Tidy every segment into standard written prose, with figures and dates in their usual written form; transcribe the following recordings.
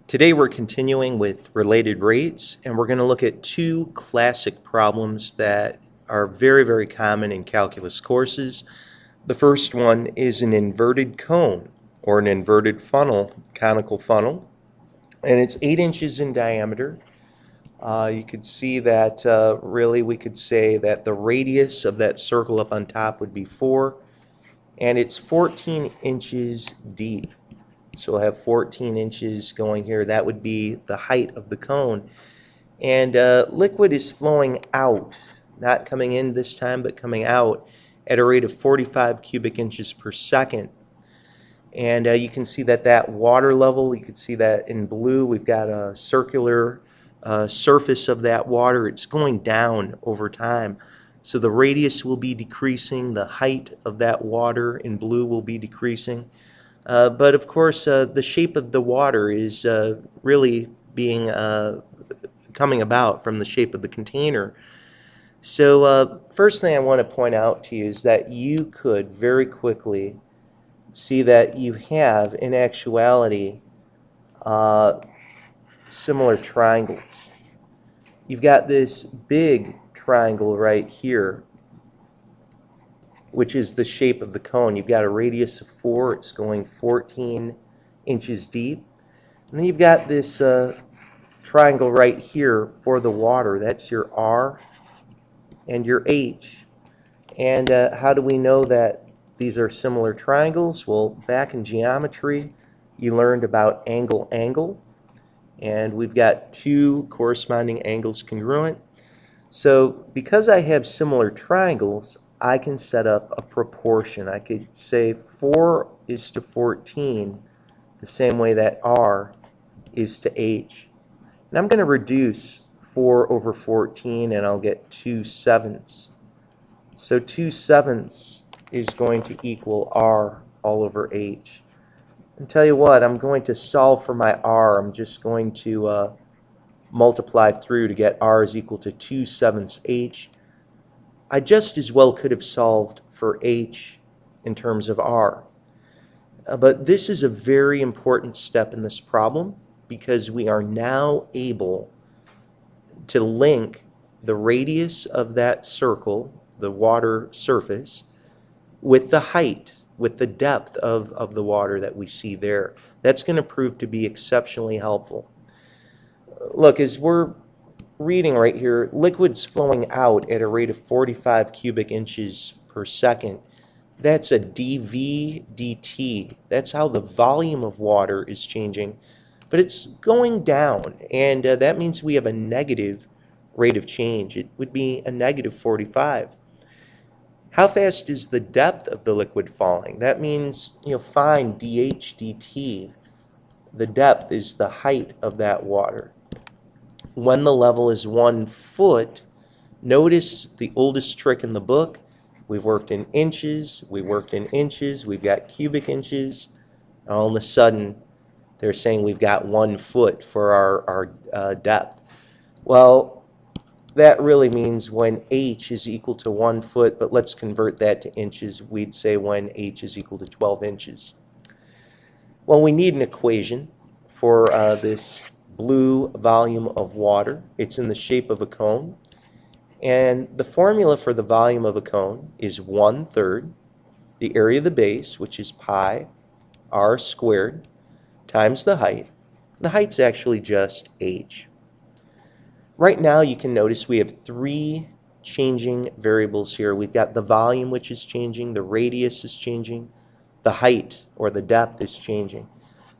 Today we're continuing with related rates, and we're going to look at two classic problems that are very, very common in calculus courses. The first one is an inverted cone or an inverted funnel, conical funnel, and it's 8 inches in diameter. You could see that really we could say that the radius of that circle up on top would be 4, and it's 14 inches deep. So we'll have 14 inches going here. That would be the height of the cone. And liquid is flowing out, not coming in this time, but coming out at a rate of 45 cubic inches per second. And you can see that water level, you can see that in blue, we've got a circular surface of that water. It's going down over time. So the radius will be decreasing, the height of that water in blue will be decreasing. But of course, the shape of the water is really being coming about from the shape of the container. So first thing I want to point out to you is that you could very quickly see that you have, in actuality, similar triangles. You've got this big triangle right here, which is the shape of the cone. You've got a radius of 4. It's going 14 inches deep. And then you've got this triangle right here for the water. That's your R and your H. And how do we know that these are similar triangles? Well, back in geometry, you learned about angle. And we've got two corresponding angles congruent. So because I have similar triangles, I can set up a proportion. I could say 4 is to 14 the same way that R is to H. And I'm going to reduce 4 over 14 and I'll get 2/7. So 2/7 is going to equal R all over H. And tell you what, I'm going to solve for my R. I'm just going to multiply through to get R is equal to 2/7 H. I just as well could have solved for H in terms of R. But this is a very important step in this problem because we are now able to link the radius of that circle, the water surface, with the height, with the depth of the water that we see there. That's going to prove to be exceptionally helpful. Look, as we're reading right here, liquid's flowing out at a rate of 45 cubic inches per second. That's a dV dt. That's how the volume of water is changing, but it's going down, and that means we have a negative rate of change. It would be a negative 45. How fast is the depth of the liquid falling? That means, find dH dt. The depth is the height of that water. When the level is 1 foot, notice the oldest trick in the book. We've worked in inches, we've got cubic inches. All of a sudden, they're saying we've got 1 foot for our depth. Well, that really means when H is equal to 1 foot, but let's convert that to inches. We'd say when H is equal to 12 inches. Well, we need an equation for this blue volume of water. It's in the shape of a cone. And the formula for the volume of a cone is 1/3 the area of the base, which is pi r squared, times the height. The height's actually just h. Right now you can notice we have 3 changing variables here. We've got the volume, which is changing, the radius is changing, the height or the depth is changing.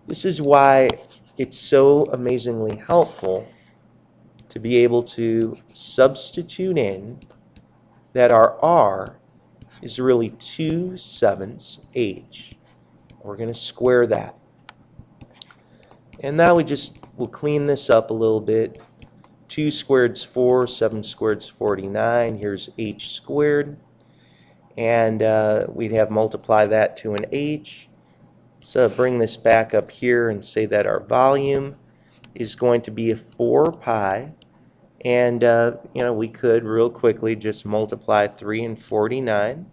This is why it's so amazingly helpful to be able to substitute in that our R is really 2/7 H. We're going to square that. And now we'll clean this up a little bit. 2 squared is 4, 7 squared is 49. Here's H squared. And we'd have multiply that to an H. So bring this back up here and say that our volume is going to be a 4 pi. And, we could real quickly just multiply 3 and 49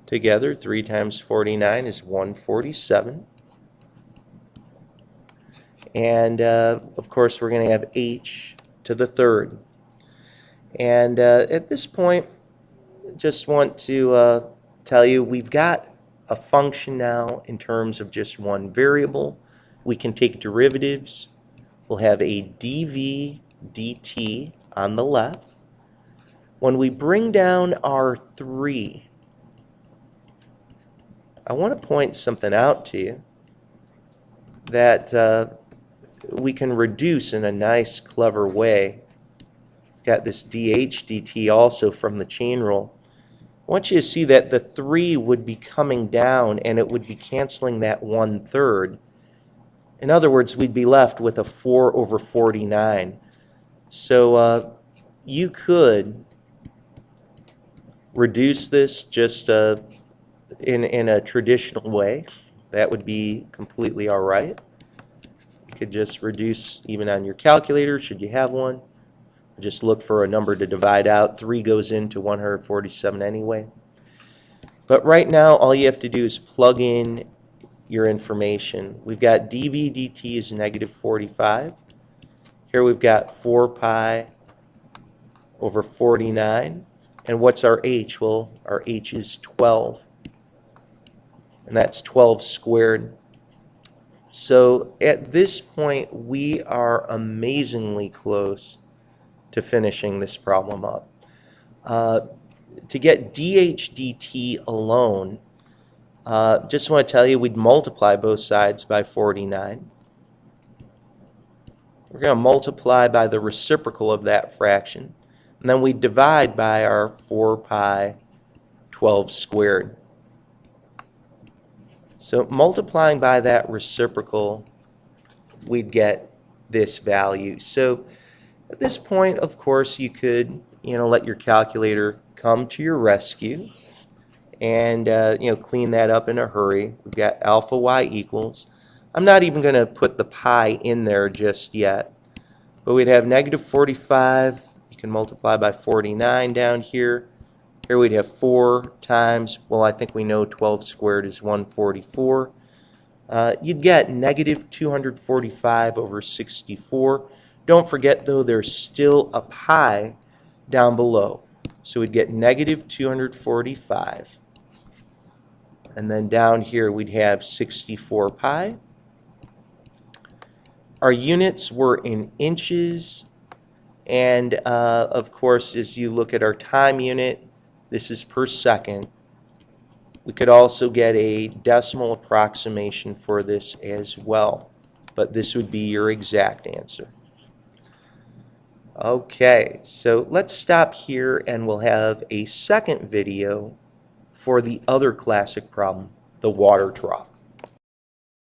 together. 3 times 49 is 147. And of course, we're going to have h to the third. And at this point, just want to tell you we've got a function now in terms of just one variable. We can take derivatives. We'll have a dv dt on the left. When we bring down our 3, I want to point something out to you that we can reduce in a nice, clever way. Got this dh dt also from the chain rule. I want you to see that the 3 would be coming down and it would be canceling that 1/3. In other words, we'd be left with a 4 over 49. So you could reduce this just in a traditional way. That would be completely all right. You could just reduce even on your calculator, should you have one. Just look for a number to divide out. 3 goes into 147 anyway. But right now, all you have to do is plug in your information. We've got dv dt is negative 45. Here we've got 4 pi over 49. And what's our h? Well, our h is 12. And that's 12 squared. So at this point, we are amazingly close to finishing this problem up. To get dh dt alone, just want to tell you we'd multiply both sides by 49. We're going to multiply by the reciprocal of that fraction. And then we divide by our 4 pi 12 squared. So multiplying by that reciprocal, we'd get this value. So at this point, of course, you could, let your calculator come to your rescue and, clean that up in a hurry. We've got alpha y equals. I'm not even going to put the pi in there just yet. But we'd have negative 45. You can multiply by 49 down here. Here we'd have 4 times, well, I think we know 12 squared is 144. You'd get negative 245 over 64. Don't forget, though, there's still a pi down below. So we'd get negative 245. And then down here we'd have 64 pi. Our units were in inches. And, of course, as you look at our time unit, this is per second. We could also get a decimal approximation for this as well. But this would be your exact answer. Okay, so let's stop here and we'll have a second video for the other classic problem, the water trough.